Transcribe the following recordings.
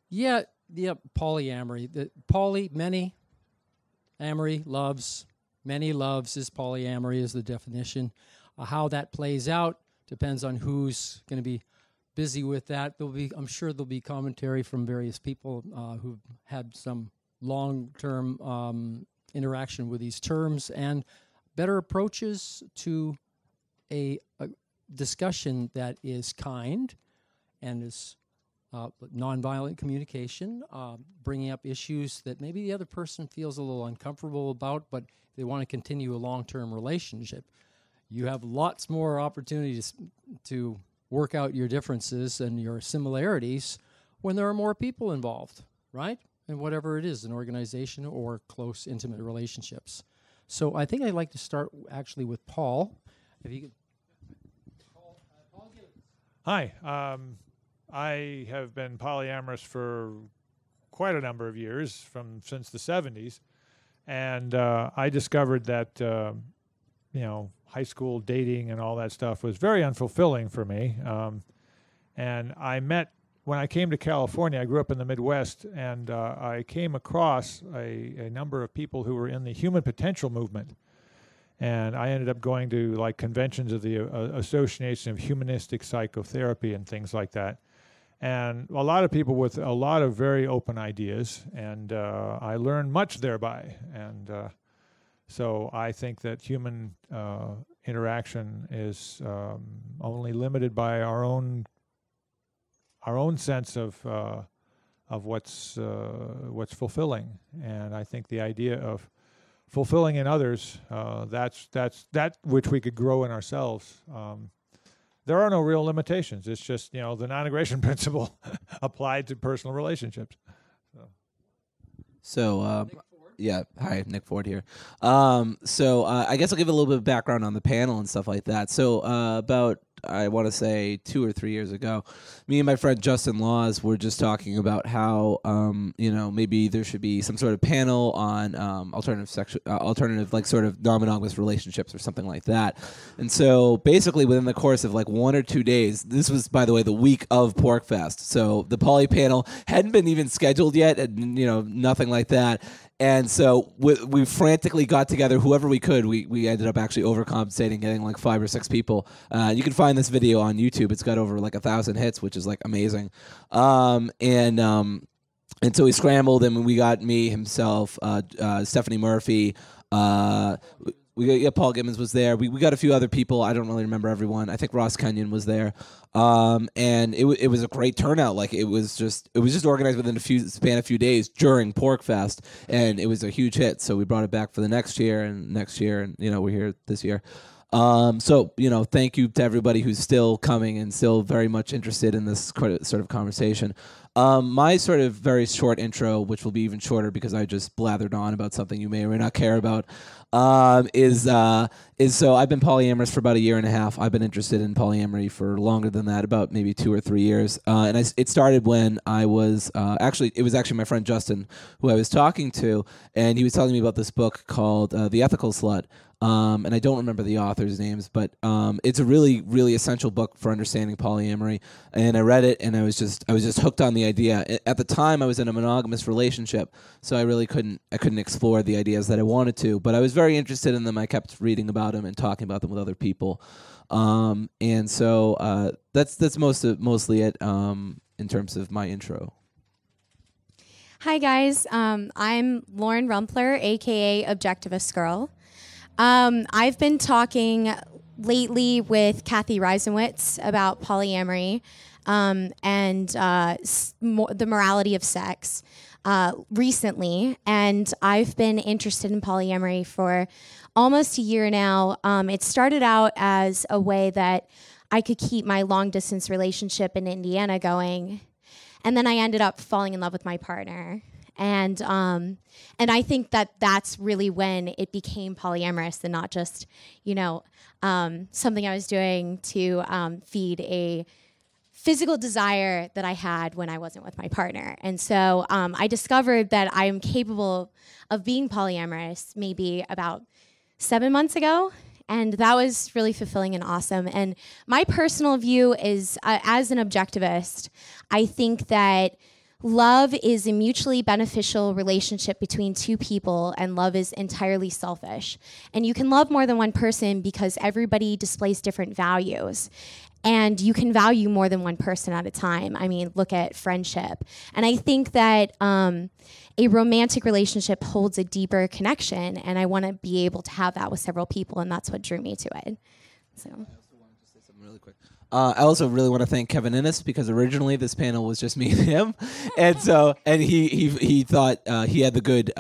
Yeah, polyamory. Many, amory, loves. Many loves is polyamory is the definition. How that plays out depends on who's going to be busy with that. I'm sure there'll be commentary from various people who've had some long-term interaction with these terms and better approaches to a discussion that is kind and is nonviolent communication, bringing up issues that maybe the other person feels a little uncomfortable about, but they want to continue a long-term relationship. You have lots more opportunities to work out your differences and your similarities when there are more people involved, right? And whatever it is, an organization or close, intimate relationships. So I think I'd like to start actually with Paul. If you could. Paul, Hi. I have been polyamorous for quite a number of years, since the 70s. And I discovered that, high school dating and all that stuff was very unfulfilling for me. And when I came to California, I grew up in the Midwest, and I came across a number of people who were in the human potential movement. And I ended up going to like conventions of the Association of Humanistic Psychotherapy and things like that. And a lot of people with a lot of very open ideas, and I learned much thereby. And so I think that human interaction is only limited by our own sense of what's fulfilling. And I think the idea of fulfilling in others, that's that which we could grow in ourselves. There are no real limitations. It's just, the non-aggression principle applied to personal relationships. So, yeah, hi, Nick Ford here. So I guess I'll give a little bit of background on the panel and stuff like that. So about, I want to say 2 or 3 years ago, me and my friend Justin Laws were just talking about how, maybe there should be some sort of panel on alternative, like sort of non-monogamous relationships or something like that. And so basically within the course of like 1 or 2 days, this was, by the way, the week of PORCFEST. So the poly panel hadn't been even scheduled yet, and nothing like that. And so we frantically got together whoever we could. We ended up actually overcompensating, getting like 5 or 6 people. You can find this video on YouTube. It's got over like 1,000 hits, which is like amazing. And so we scrambled, and we got me, himself, Stephanie Murphy. Paul Gibbons was there. We got a few other people. I don't really remember everyone. I think Ross Kenyon was there. And it was a great turnout. Like it was just organized within a few days during PORCFEST, and it was a huge hit. So we brought it back for the next year, and we're here this year. So thank you to everybody who's still coming and still very much interested in this sort of conversation. My sort of very short intro, which will be even shorter because I just blathered on about something you may or may not care about, is so I've been polyamorous for about 1.5 years. I've been interested in polyamory for longer than that, about maybe 2 or 3 years. And it started when I was it was actually my friend Justin who I was talking to, and he was telling me about this book called The Ethical Slut. And I don't remember the authors' names, but it's a really, really essential book for understanding polyamory. And I read it, and I was just hooked on the idea. At the time, I was in a monogamous relationship, so I really couldn't explore the ideas that I wanted to. But I was very interested in them. I kept reading about them and talking about them with other people. And so that's mostly it in terms of my intro. Hi guys, I'm Lauren Rumpler, aka Objectivist Girl. I've been talking lately with Kathy Reisenwitz about polyamory and the morality of sex recently, and I've been interested in polyamory for almost 1 year now. It started out as a way that I could keep my long-distance relationship in Indiana going, and then I ended up falling in love with my partner. And I think that that's really when it became polyamorous and not just, something I was doing to feed a physical desire that I had when I wasn't with my partner. And so I discovered that I am capable of being polyamorous maybe about 7 months ago. And that was really fulfilling and awesome. And my personal view is, as an objectivist, I think that love is a mutually beneficial relationship between two people, and love is entirely selfish. And you can love more than one person because everybody displays different values. And you can value more than one person at a time. I mean, look at friendship. And I think that a romantic relationship holds a deeper connection, and I want to be able to have that with several people, and that's what drew me to it. So. Really quick. I also really want to thank Kevin Innes, because originally this panel was just me and him, and he thought he had the good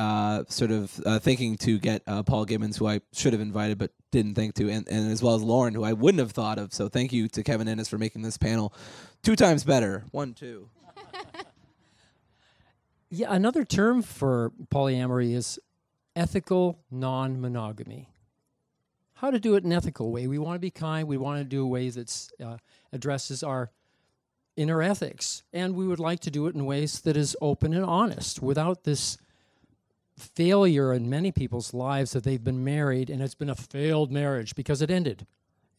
thinking to get Paul Gibbons, who I should have invited but didn't think to, and as well as Lauren, who I wouldn't have thought of. So thank you to Kevin Innes for making this panel 2 times better. 1, 2. Yeah, another term for polyamory is ethical non-monogamy. How to do it in an ethical way. We want to be kind. We want to do ways that addresses our inner ethics. And we would like to do it in ways that is open and honest, without this failure in many people's lives that they've been married and it's been a failed marriage because it ended.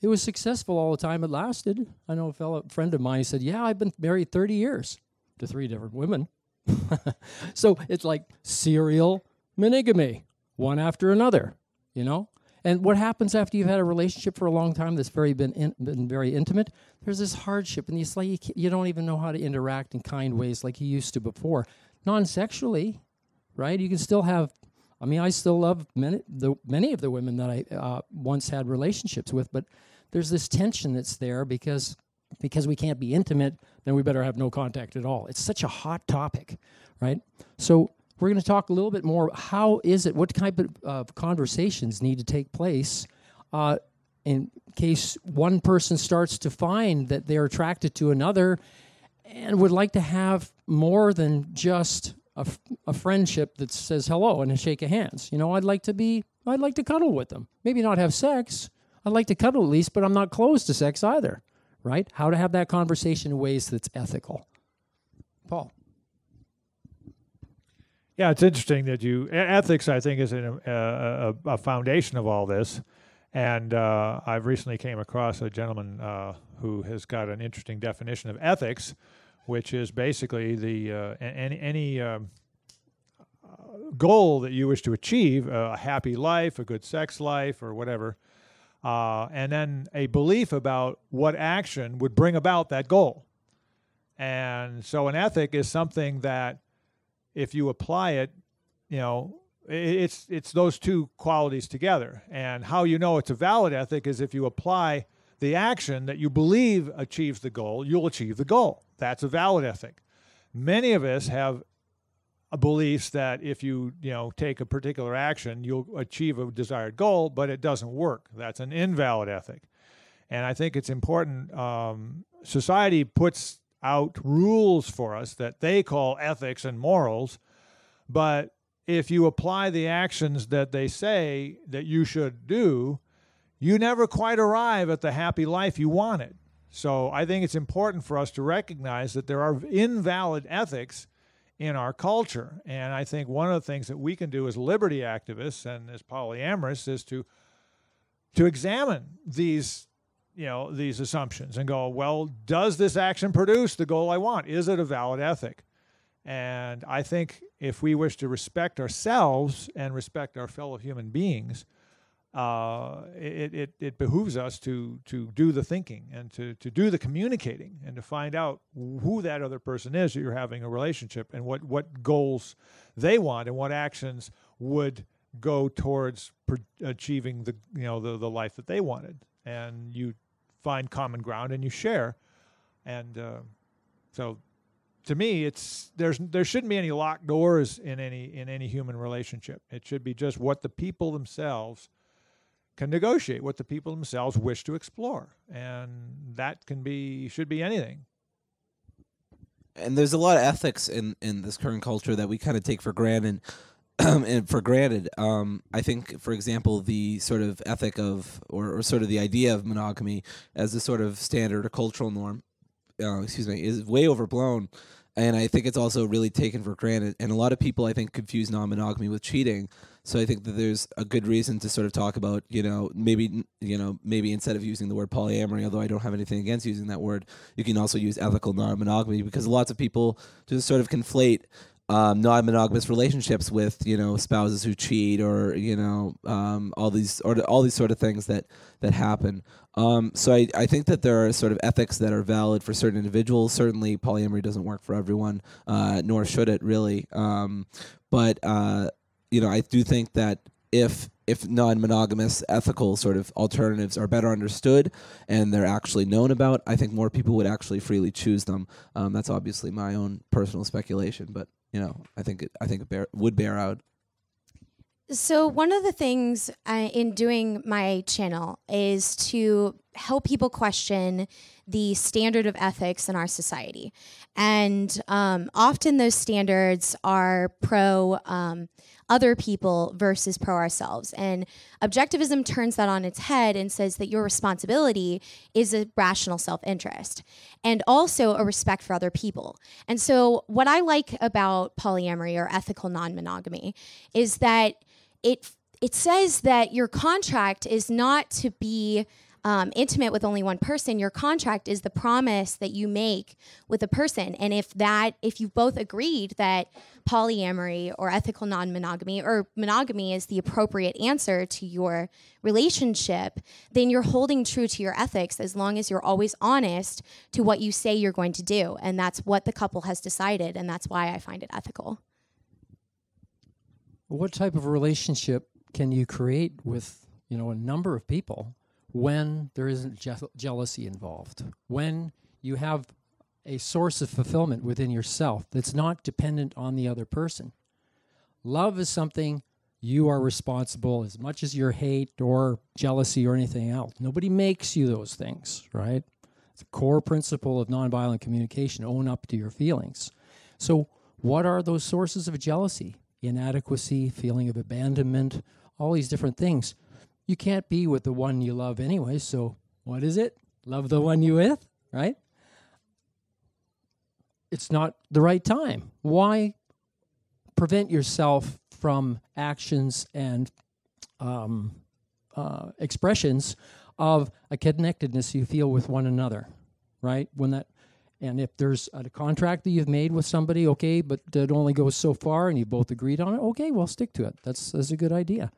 It was successful all the time it lasted. I know a friend of mine said, yeah, I've been married 30 years to 3 different women. So it's like serial monogamy, one after another, you know? And what happens after you've had a relationship for a long time that's been very intimate? There's this hardship, and it's like you don't even know how to interact in kind ways like you used to before. Non-sexually, right? You can still have. I mean, I still love many of the women that I once had relationships with, but there's this tension that's there because we can't be intimate. Then we better have no contact at all. It's such a hot topic, right? So. We're going to talk a little bit more. How is it? What type of conversations need to take place in case one person starts to find that they're attracted to another and would like to have more than just a friendship that says hello and a shake of hands. You know, I'd like to cuddle with them. Maybe not have sex. I'd like to cuddle at least, but I'm not close to sex either, right? How to have that conversation in ways that's ethical. Paul. Yeah, it's interesting that ethics, I think, is a foundation of all this. And I've recently came across a gentleman who has got an interesting definition of ethics, which is basically any goal that you wish to achieve, a happy life, a good sex life, or whatever, and then a belief about what action would bring about that goal. And so an ethic is something that, if you apply it, you know, it's those two qualities together. And how you know it's a valid ethic is if you apply the action that you believe achieves the goal, you'll achieve the goal. That's a valid ethic. Many of us have beliefs that if you take a particular action, you'll achieve a desired goal, but it doesn't work. That's an invalid ethic. And I think it's important. Society puts out rules for us that they call ethics and morals, but if you apply the actions that they say that you should do, you never quite arrive at the happy life you wanted. So I think it's important for us to recognize that there are invalid ethics in our culture, and I think one of the things that we can do as liberty activists and as polyamorous is to examine these assumptions and go, well, does this action produce the goal I want? Is it a valid ethic? And I think if we wish to respect ourselves and respect our fellow human beings, it behooves us to do the thinking and to do the communicating and to find out who that other person is that you're having a relationship and what goals they want and what actions would go towards achieving the life that they wanted. And you find common ground and you share. And so to me, there shouldn't be any locked doors in any human relationship. It should be just what the people themselves can negotiate, what the people themselves wish to explore. And that should be anything. And there's a lot of ethics in this current culture that we kind of take for granted. I think, for example, the sort of ethic of, or sort of the idea of monogamy as a sort of standard or cultural norm, is way overblown. And I think it's also really taken for granted. And a lot of people, I think, confuse non-monogamy with cheating. So I think that there's a good reason to sort of talk about, maybe instead of using the word polyamory, although I don't have anything against using that word, you can also use ethical non-monogamy, because lots of people just sort of conflate non-monogamous relationships with, spouses who cheat, or, all these sort of things that happen. So I think that there are sort of ethics that are valid for certain individuals. Certainly polyamory doesn't work for everyone, nor should it really. But I do think that if non-monogamous ethical sort of alternatives are better understood and they're actually known about, I think more people would actually freely choose them. That's obviously my own personal speculation, but I think it would bear out. So one of the things in doing my channel is to help people question the standard of ethics in our society. And often those standards are pro other people versus pro ourselves. And objectivism turns that on its head and says that your responsibility is a rational self-interest and also a respect for other people. And so what I like about polyamory or ethical non-monogamy is that it says that your contract is not to be intimate with only one person. Your contract is the promise that you make with a person. And if you've both agreed that polyamory or ethical non-monogamy or monogamy is the appropriate answer to your relationship, then you're holding true to your ethics as long as you're always honest to what you say you're going to do. And that's what the couple has decided. And that's why I find it ethical. What type of relationship can you create with, a number of people when there isn't jealousy involved? When you have a source of fulfillment within yourself that's not dependent on the other person. Love is something you are responsible as much as your hate or jealousy or anything else. Nobody makes you those things, right? It's a core principle of nonviolent communication. Own up to your feelings. So what are those sources of jealousy? Inadequacy, feeling of abandonment, all these different things. You can't be with the one you love anyway, so what is it? Love the one you with, right? It's not the right time. Why prevent yourself from actions and expressions of a connectedness you feel with one another, right? And if there's a contract that you've made with somebody, okay, but it only goes so far and you both agreed on it, okay, well, stick to it. That's a good idea.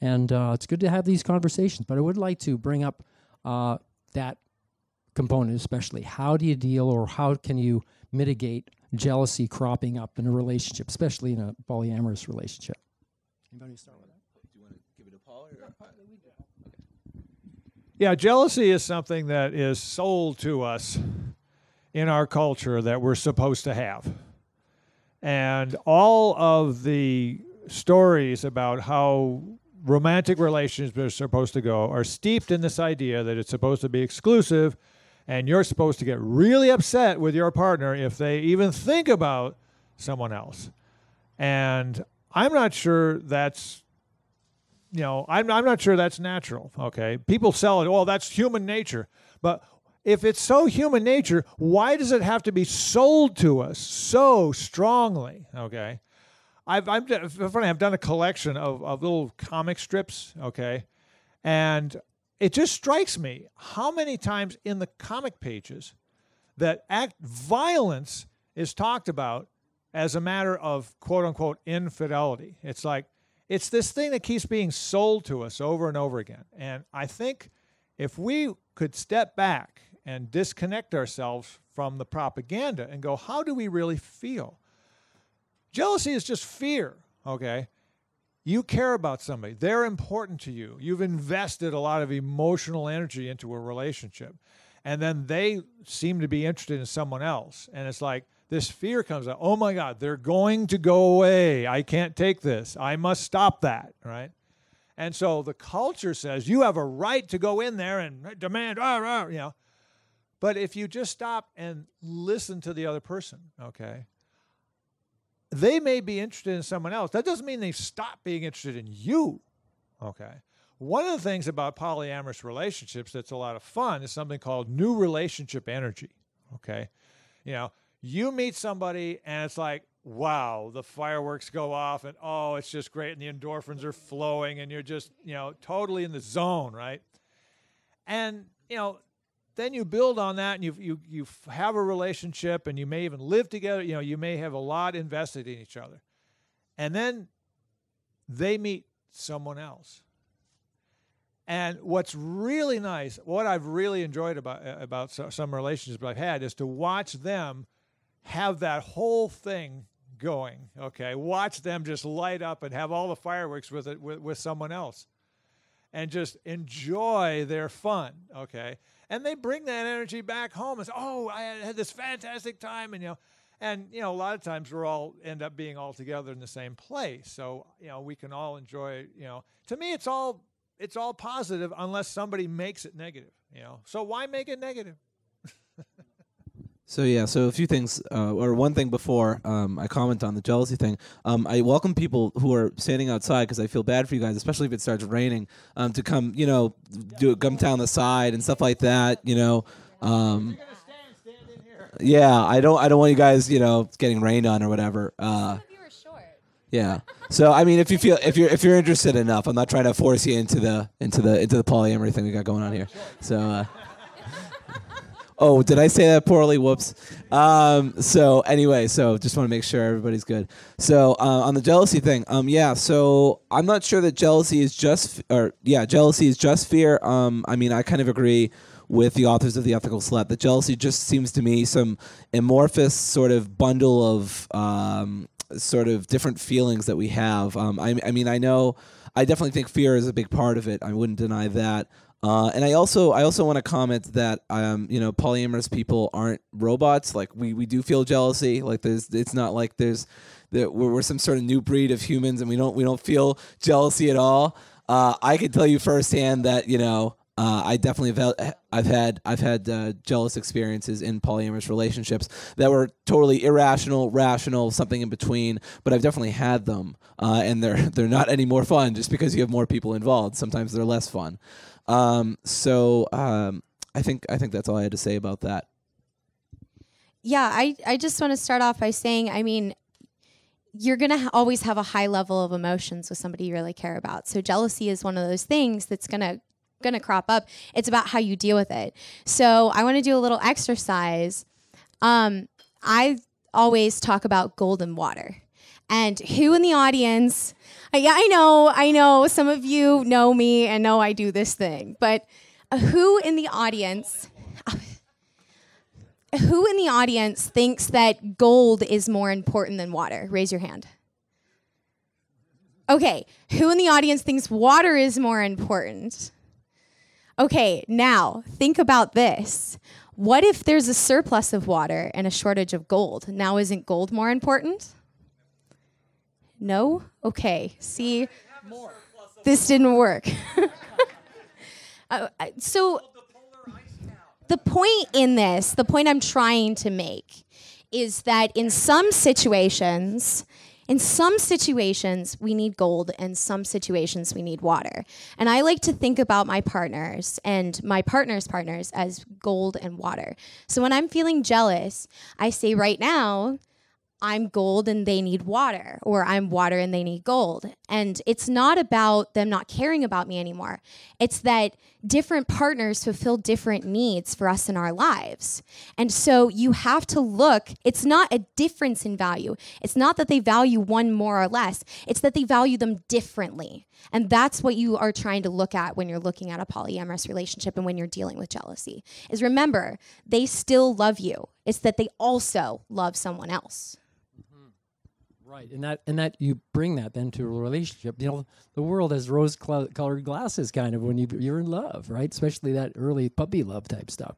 And it's good to have these conversations. But I would like to bring up that component especially. How do you deal or how can you mitigate jealousy cropping up in a relationship, especially in a polyamorous relationship? Anybody start with that? Do you want to give it to Paul? Yeah, jealousy is something that is sold to us in our culture that we're supposed to have. And all of the stories about how romantic relationships are supposed to go are steeped in this idea that it's supposed to be exclusive, and you're supposed to get really upset with your partner if they even think about someone else. And I'm not sure that's, I'm not sure that's natural, okay? People sell it, oh, that's human nature. But if it's so human nature, why does it have to be sold to us so strongly, okay? I've done a collection of little comic strips, okay? And it just strikes me how many times in the comic pages that violence is talked about as a matter of quote-unquote infidelity. It's like, it's this thing that keeps being sold to us over and over again. And I think if we could step back and disconnect ourselves from the propaganda and go, how do we really feel? Jealousy is just fear, okay? You care about somebody. They're important to you. You've invested a lot of emotional energy into a relationship. And then they seem to be interested in someone else. And it's like this fear comes out. Oh, my God, they're going to go away. I can't take this. I must stop that, right? And so the culture says you have a right to go in there and demand, But if you just stop and listen to the other person, okay, they may be interested in someone else. That doesn't mean they stop being interested in you, okay? One of the things about polyamorous relationships that's a lot of fun is something called new relationship energy, okay? You meet somebody and it's like, wow, the fireworks go off and oh, it's just great and the endorphins are flowing and you're just, totally in the zone, right? And, then you build on that and you have a relationship and you may even live together. You may have a lot invested in each other. And then they meet someone else. And what's really nice, what I've really enjoyed about some relationships I've had is to watch them have that whole thing going, okay? Watch them just light up and have all the fireworks with someone else. And just enjoy their fun, okay? And they bring that energy back home and say, oh, I had this fantastic time. And, a lot of times we're all end up being all together in the same place. So, we can all enjoy, to me, it's all positive unless somebody makes it negative, So why make it negative? So a few things, or one thing before I comment on the jealousy thing. I welcome people who are standing outside because I feel bad for you guys, especially if it starts raining, to come, come down the side and stuff like that. Stand in here. Yeah, I don't want you guys, getting rained on or whatever. Some of you are short. Yeah. So I mean, if you're interested enough, I'm not trying to force you into the polyamory thing we got going on here. So. Oh, did I say that poorly? Whoops. So anyway, just want to make sure everybody's good. So on the jealousy thing, so I'm not sure that jealousy is just fear. I mean, I kind of agree with the authors of The Ethical Slut that jealousy just seems to me some amorphous sort of bundle of sort of different feelings that we have. I definitely think fear is a big part of it. I wouldn't deny that. And I also want to comment that polyamorous people aren't robots. Like we do feel jealousy. Like it's not like we're some sort of new breed of humans and we don't feel jealousy at all. I can tell you firsthand that I definitely I've had jealous experiences in polyamorous relationships that were totally irrational, rational, something in between. But I've definitely had them, and they're not any more fun just because you have more people involved. Sometimes they're less fun. I think that's all I had to say about that. Yeah, I just want to start off by saying, I mean, you're going to always have a high level of emotions with somebody you really care about. So jealousy is one of those things that's going to crop up. It's about how you deal with it. So I want to do a little exercise. I always talk about golden water. And who in the audience, I know some of you know me and know I do this thing, but who in the audience thinks that gold is more important than water? Raise your hand. Okay, who in the audience thinks water is more important? Okay, now think about this. What if there's a surplus of water and a shortage of gold? Now isn't gold more important? No? Okay. See, this didn't work. So the point I'm trying to make is that in some situations, we need gold, and some situations we need water. And I like to think about my partners and my partner's partners as gold and water. So when I'm feeling jealous, I say right now, I'm gold and they need water, or I'm water and they need gold. And it's not about them not caring about me anymore. It's that different partners fulfill different needs for us in our lives. And so you have to look, it's not a difference in value. It's not that they value one more or less. It's that they value them differently. And that's what you are trying to look at when you're looking at a polyamorous relationship and when you're dealing with jealousy. Is remember, they still love you. It's that they also love someone else. Right, and that you bring that then to a relationship. The world has rose-colored glasses, kind of, when you're in love, right? Especially that early puppy love type stuff.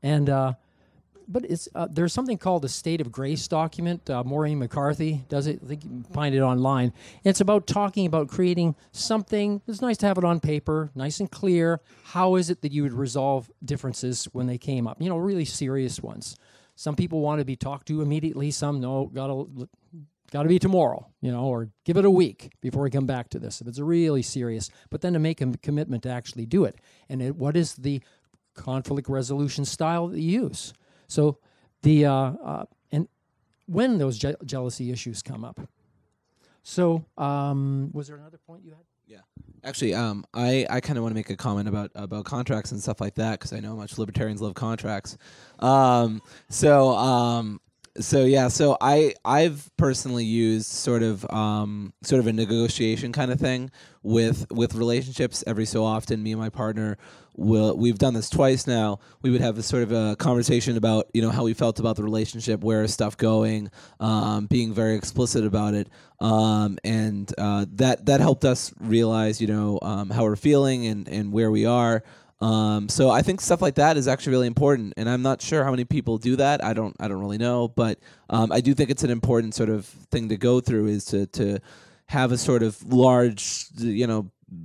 And but it's there's something called the State of Grace document. Maureen McCarthy does it. I think you can find it online. It's about talking about creating something. It's nice to have it on paper, nice and clear. How is it that you would resolve differences when they came up? Really serious ones. Some people want to be talked to immediately. Some no, got to be tomorrow, or give it a week before we come back to this if it's really serious. But then to make a commitment to actually do it. And what is the conflict resolution style that you use? So and when those jealousy issues come up. So, was there another point you had? Yeah, actually, I kind of want to make a comment about contracts and stuff like that because I know how much libertarians love contracts. So I've personally used sort of a negotiation kind of thing with relationships. Every so often, me and my partner we've done this twice now. We would have a sort of a conversation about how we felt about the relationship, where is stuff going, being very explicit about it, and that helped us realize how we're feeling and where we are. So I think stuff like that is actually really important, and I'm not sure how many people do that. I don't really know, but I do think it's an important sort of thing to go through, is to have a sort of large,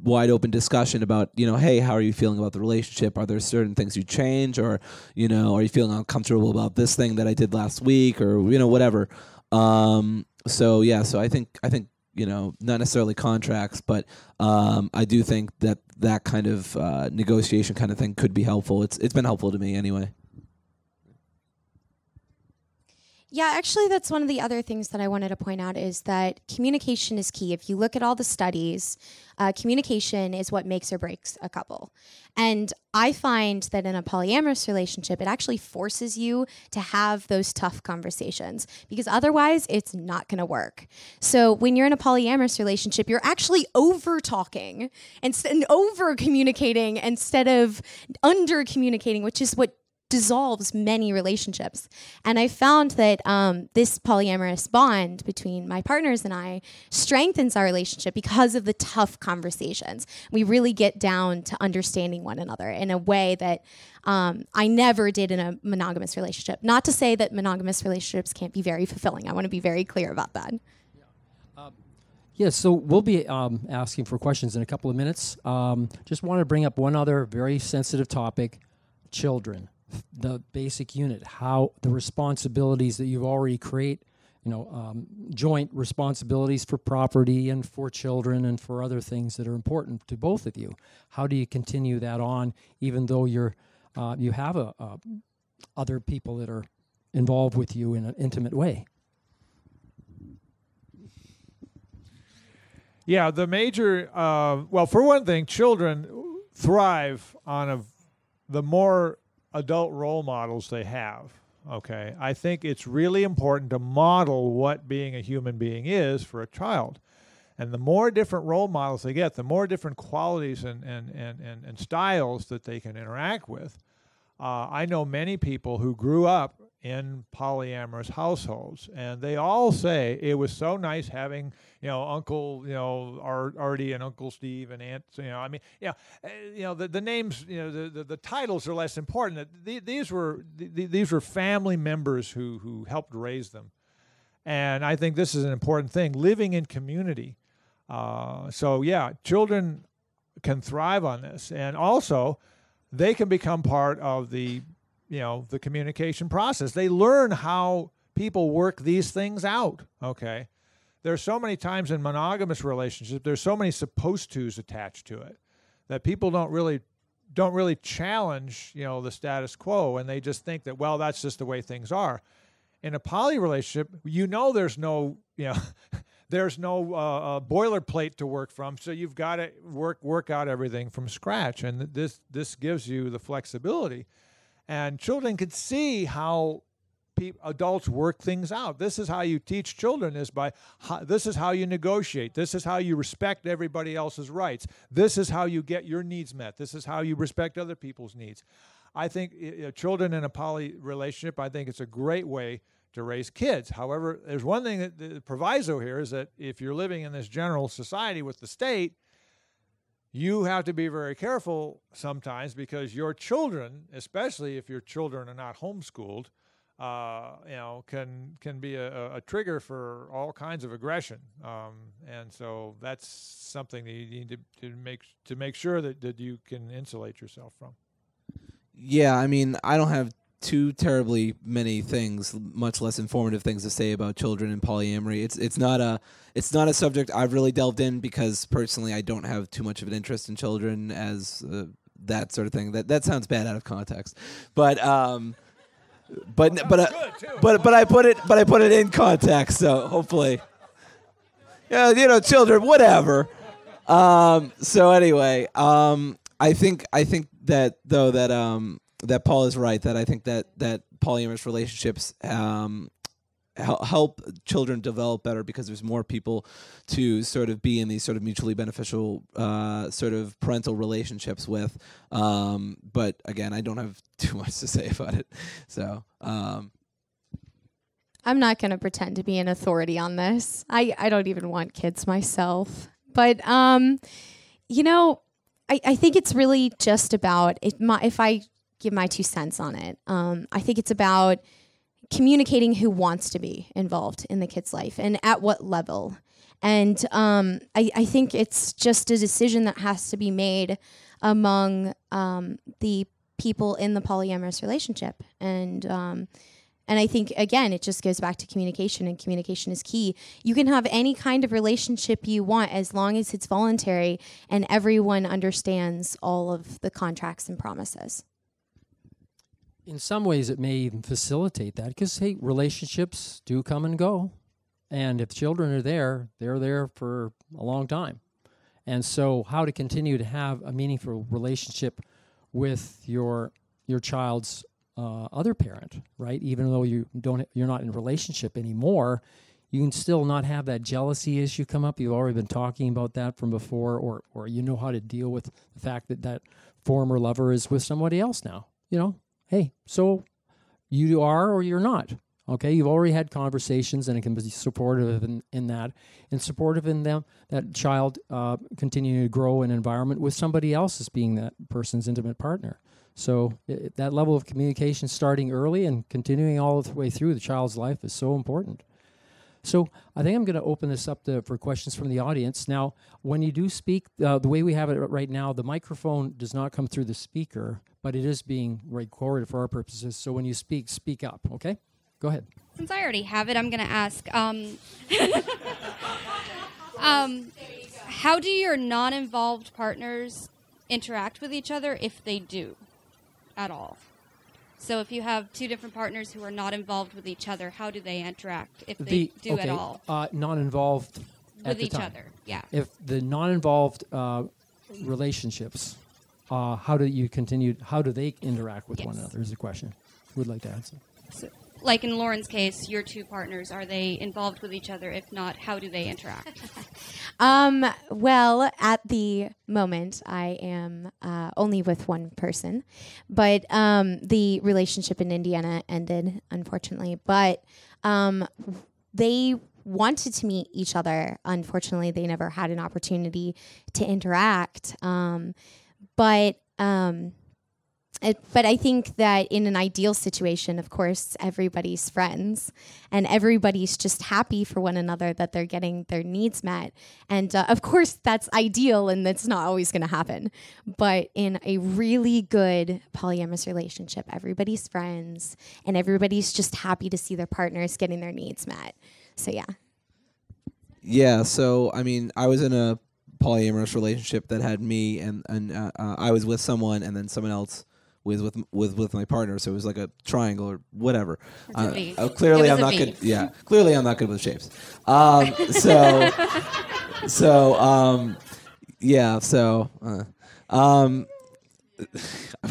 wide open discussion about, hey, how are you feeling about the relationship? Are there certain things you change, or are you feeling uncomfortable about this thing that I did last week, or whatever. So I think not necessarily contracts, but I do think that kind of negotiation kind of thing could be helpful. It's been helpful to me anyway. Yeah, actually, that's one of the other things that I wanted to point out, is that communication is key. If you look at all the studies, communication is what makes or breaks a couple. And I find that in a polyamorous relationship, it actually forces you to have those tough conversations, because otherwise it's not going to work. So when you're in a polyamorous relationship, you're actually over-talking and over-communicating instead of under-communicating, which is what dissolves many relationships. And I found that this polyamorous bond between my partners and I strengthens our relationship because of the tough conversations. We really get down to understanding one another in a way that I never did in a monogamous relationship. Not to say that monogamous relationships can't be very fulfilling. I want to be very clear about that. So we'll be asking for questions in a couple of minutes. Just want to bring up one other very sensitive topic: children. The basic unit, how the responsibilities that you've already create, joint responsibilities for property and for children and for other things that are important to both of you. How do you continue that on, even though you have other people that are involved with you in an intimate way? Yeah, the major, for one thing, children thrive on the more adult role models they have. Okay, I think it's really important to model what being a human being is for a child, and the more different role models they get, the more different qualities and styles that they can interact with. I know many people who grew up in polyamorous households, and they all say it was so nice having, Uncle, Artie and Uncle Steve and Aunt, the names, the titles are less important. These were family members who helped raise them, and I think this is an important thing: living in community. Children can thrive on this, and also they can become part of the communication process. They learn how people work these things out, okay? There's so many times in monogamous relationships, there's so many supposed to's attached to it that people don't really challenge, the status quo, and they just think that, well, that's just the way things are. In a poly relationship, there's no, there's no boilerplate to work from, so you've got to work out everything from scratch, and this gives you the flexibility. And children can see how adults work things out. This is how you teach children, this is how you negotiate. This is how you respect everybody else's rights. This is how you get your needs met. This is how you respect other people's needs. I think children in a poly relationship, I think it's a great way to raise kids. However, there's one thing that the proviso here is that if you're living in this general society with the state, you have to be very careful sometimes, because your children, especially if your children are not homeschooled, can be a trigger for all kinds of aggression, and so that's something that you need to make sure that you can insulate yourself from. Yeah, I mean, I don't have too terribly many things, much less informative things, to say about children and polyamory. It's not a subject I've really delved in, because personally I don't have too much of an interest in children as that sort of thing. That sounds bad out of context, but but I put it in context, so hopefully, yeah, children, whatever. So anyway, I think that though that Paul is right, that I think that polyamorous relationships help children develop better because there's more people to sort of be in these sort of mutually beneficial sort of parental relationships with. But again, I don't have too much to say about it. So I'm not going to pretend to be an authority on this. I don't even want kids myself. But, I think it's really just about, if I give my 2 cents on it, I think it's about communicating who wants to be involved in the kid's life and at what level. And I think it's just a decision that has to be made among the people in the polyamorous relationship. And I think, again, it just goes back to communication, and communication is key. You can have any kind of relationship you want as long as it's voluntary and everyone understands all of the contracts and promises. In some ways, it may even facilitate that because, hey, relationships do come and go. And if children are there, they're there for a long time. And so how to continue to have a meaningful relationship with your child's other parent, right? Even though you're not in a relationship anymore, you can still not have that jealousy issue come up. You've already been talking about that from before, or you know how to deal with the fact that former lover is with somebody else now, Hey, so you are or you're not. Okay, you've already had conversations, and it can be supportive in that, and supportive in them that child continuing to grow in an environment with somebody else as being that person's intimate partner. So that level of communication starting early and continuing all the way through the child's life is so important. So I think I'm going to open this up for questions from the audience. Now, when you do speak, the way we have it right now, the microphone does not come through the speaker, but it is being recorded for our purposes. So when you speak up, okay? Go ahead. Since I already have it, I'm going to ask, how do your non-involved partners interact with each other if they do at all? So if you have 2 different partners who are not involved with each other, how do they interact if they do at all? Non-involved with each other, yeah. If the non-involved relationships, how do they interact with one another is the question. Who would like to answer? So, like in Lauren's case, your 2 partners, are they involved with each other? If not, how do they interact? Well, at the moment, I am only with one person, but the relationship in Indiana ended, unfortunately. But they wanted to meet each other. Unfortunately, they never had an opportunity to interact. But I think that in an ideal situation, of course, everybody's friends and everybody's just happy for one another that they're getting their needs met. And of course, that's ideal, and that's not always going to happen. But in a really good polyamorous relationship, everybody's friends and everybody's just happy to see their partners getting their needs met. So, yeah. Yeah, so, I mean, I was in a polyamorous relationship that had me, and I was with someone, and then someone else was with my partner, so it was like a triangle or whatever. Clearly, I'm not good. Yeah, clearly I'm not good with shapes. It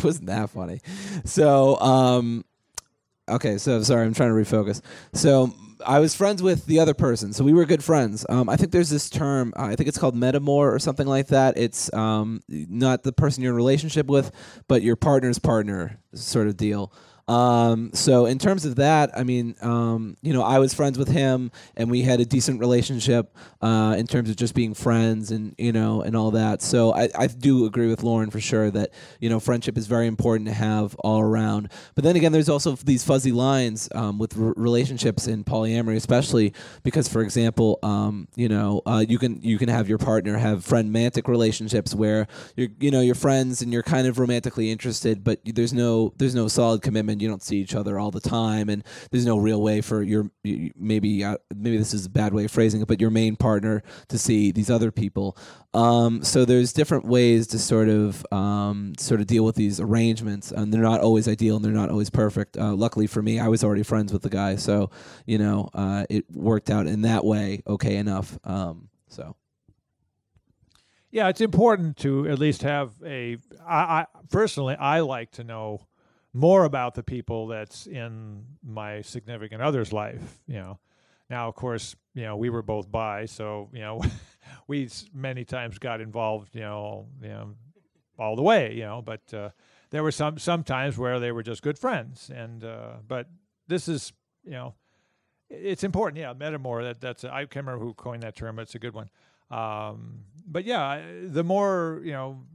wasn't that funny. So, okay, so sorry, I'm trying to refocus. So I was friends with the other person, so we were good friends. I think there's this term, I think it's called metamor or something like that. It's not the person you're in a relationship with, but your partner's partner sort of deal. So in terms of that, I mean, I was friends with him, and we had a decent relationship in terms of just being friends and, and all that. So I do agree with Lauren for sure that, friendship is very important to have all around. But then again, there's also these fuzzy lines with relationships in polyamory, especially because, for example, you can have your partner have friend-mantic relationships where you're friends and you're kind of romantically interested, but there's no solid commitment and you don't see each other all the time, and there's no real way for maybe this is a bad way of phrasing it, but your main partner to see these other people. So there's different ways to sort of deal with these arrangements, and they're not always ideal and they're not always perfect. Luckily for me, I was already friends with the guy, so it worked out in that way okay enough. Yeah, it's important to at least have I personally, I like to know more about the people that's in my significant other's life, Now, of course, we were both bi, so, we many times got involved, all the way, but there were some times where they were just good friends. And but this is, it's important. Yeah, metamor, that's I can't remember who coined that term, but it's a good one. But yeah, the more,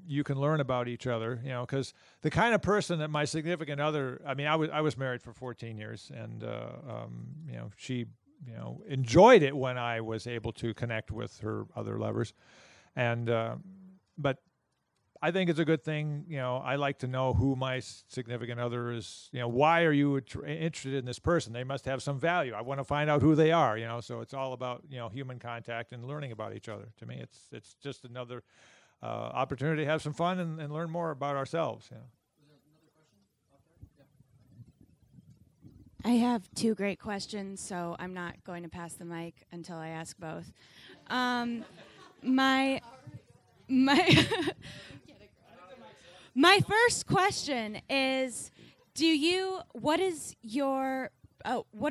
you can learn about each other, because the kind of person that my significant other, I mean, I was married for 14 years, and, she, enjoyed it when I was able to connect with her other lovers. And, but I think it's a good thing. I like to know who my significant other is. Why are you interested in this person? They must have some value. I want to find out who they are. So it's all about human contact and learning about each other. To me, it's just another opportunity to have some fun and learn more about ourselves. I have two great questions, so I'm not going to pass the mic until I ask both. My My first question is, what are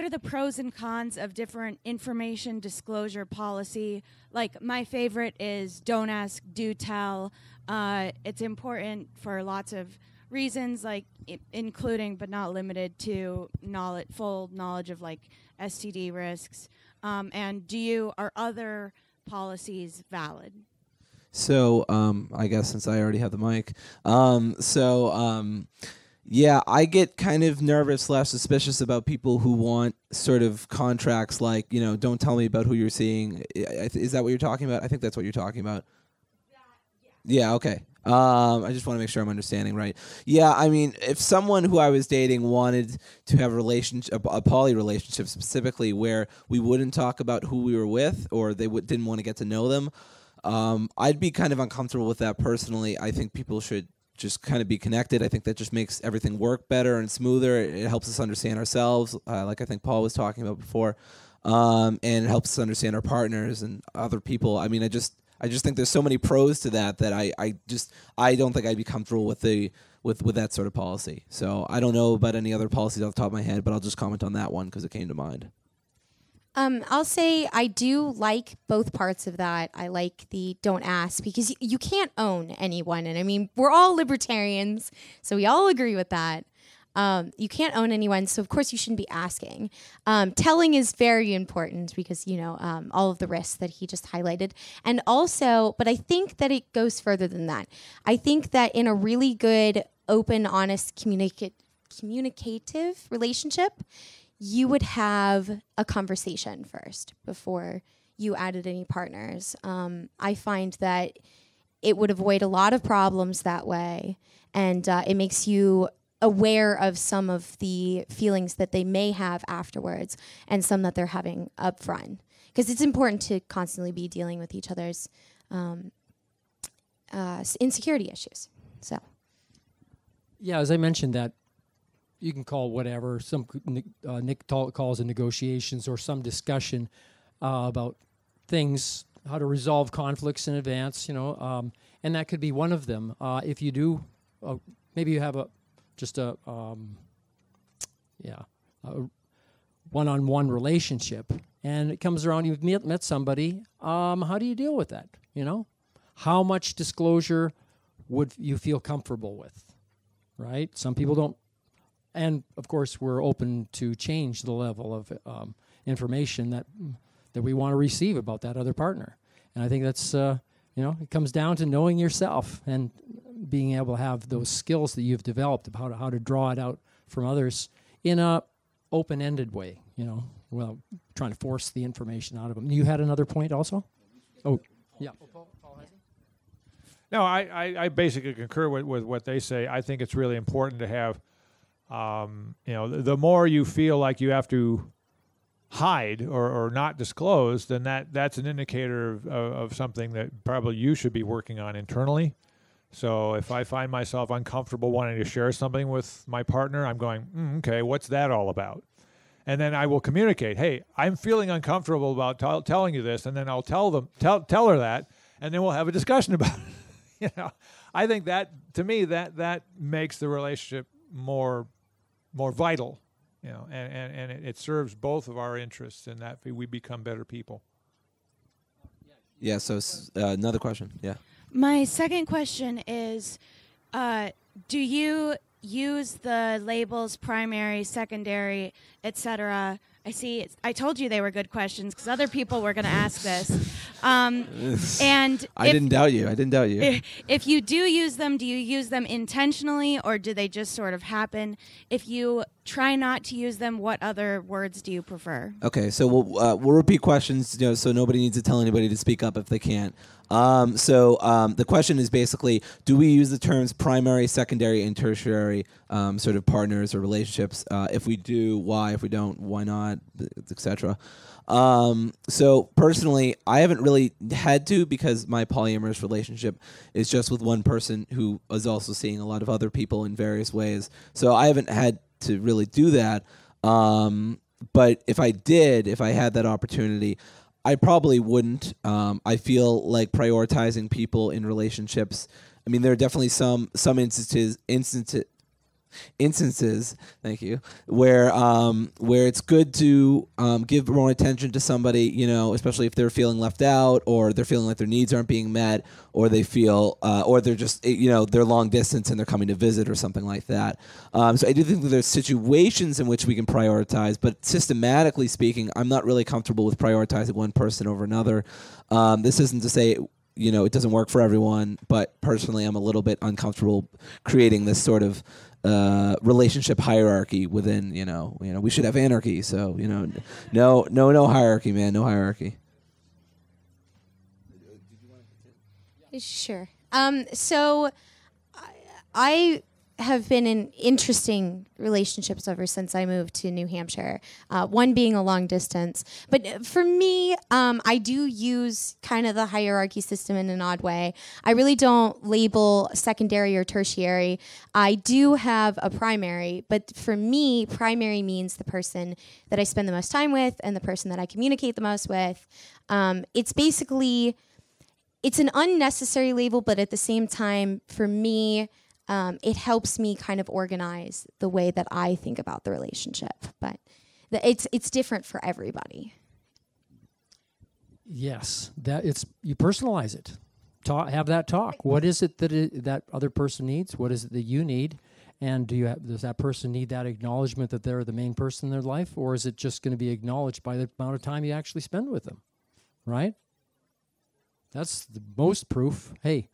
the pros and cons of different information disclosure policy? Like, my favorite is don't ask, do tell. It's important for lots of reasons, like including but not limited to full knowledge of like STD risks. And are other policies valid? So, I guess since I already have the mic, yeah, I get kind of nervous / suspicious about people who want sort of contracts like, don't tell me about who you're seeing. Is that what you're talking about? I think that's what you're talking about. Yeah, okay. I just want to make sure I'm understanding right. Yeah, I mean, if someone who I was dating wanted to have a poly relationship specifically where we wouldn't talk about who we were with, or they didn't want to get to know them, I'd be kind of uncomfortable with that personally. I think people should just kind of be connected. I think that just makes everything work better and smoother. It helps us understand ourselves, like I think Paul was talking about before, and it helps us understand our partners and other people. I mean, I just think there's so many pros to that I don't think I'd be comfortable with that sort of policy. So I don't know about any other policies off the top of my head, but I'll just comment on that one because it came to mind. I'll say I do like both parts of that. I like the don't ask because you can't own anyone. And I mean, we're all libertarians, so we all agree with that. You can't own anyone, so of course you shouldn't be asking. Telling is very important because, all of the risks that he just highlighted. And also, but I think that it goes further than that. I think that in a really good, open, honest, communicative relationship, you would have a conversation first before you added any partners. I find that it would avoid a lot of problems that way, and it makes you aware of some of the feelings that they may have afterwards and some that they're having up front. Because it's important to constantly be dealing with each other's insecurity issues. So, yeah, as I mentioned that, you can call whatever, some Nick calls it negotiations or some discussion about things, how to resolve conflicts in advance, and that could be one of them. If you do, maybe you have a one-on-one relationship, and it comes around, you've met somebody, how do you deal with that, How much disclosure would you feel comfortable with, right? Some people don't. And, of course, we're open to change the level of information that we want to receive about that other partner. And I think that's, it comes down to knowing yourself and being able to have those skills that you've developed about how to draw it out from others in a open-ended way, without trying to force the information out of them. You had another point also? Oh, yeah. No, I basically concur with what they say. I think it's really important to have The more you feel like you have to hide or not disclose, then that's an indicator of something that probably you should be working on internally. So if I find myself uncomfortable wanting to share something with my partner, I'm going, okay, what's that all about? And then I will communicate, hey, I'm feeling uncomfortable about telling you this, and then I'll tell her that, and then we'll have a discussion about it. I think that, to me, that makes the relationship more vital, and it serves both of our interests in that we become better people. Yeah. So another question. Yeah. My second question is, do you use the labels primary, secondary, etc.? I told you they were good questions because other people were going to ask this. And I didn't doubt you. If you do use them, do you use them intentionally, or do they just sort of happen? If you try not to use them, what other words do you prefer? Okay, so we'll repeat questions, so nobody needs to tell anybody to speak up if they can't. The question is basically, do we use the terms primary, secondary, and tertiary sort of partners or relationships? If we do, why? If we don't, why not? Etc. So personally, I haven't really had to, because my polyamorous relationship is just with one person who is also seeing a lot of other people in various ways. So I haven't had to really do that. But if I had that opportunity, I probably wouldn't. I feel like prioritizing people in relationships. I mean, there are definitely some instances, thank you, where it's good to give more attention to somebody, especially if they're feeling left out, or they're feeling like their needs aren't being met, or they feel, or they're just, they're long distance and they're coming to visit or something like that. So I do think that there's situations in which we can prioritize, but systematically speaking, I'm not really comfortable with prioritizing one person over another. This isn't to say, it doesn't work for everyone, but personally, I'm a little bit uncomfortable creating this sort of relationship hierarchy within, we should have anarchy. So, no hierarchy, man, no hierarchy. Sure. So I have been in interesting relationships ever since I moved to New Hampshire, one being a long distance. But for me, I do use kind of the hierarchy system in an odd way. I really don't label secondary or tertiary. I do have a primary, but for me, primary means the person that I spend the most time with and the person that I communicate the most with. It's an unnecessary label, but at the same time, for me, it helps me kind of organize the way that I think about the relationship. But it's different for everybody. Yes, you personalize it. Have that talk. What is it that other person needs? What is it that you need? And does that person need that acknowledgement that they're the main person in their life, or is it just going to be acknowledged by the amount of time you actually spend with them? Right? That's the most proof. Hey,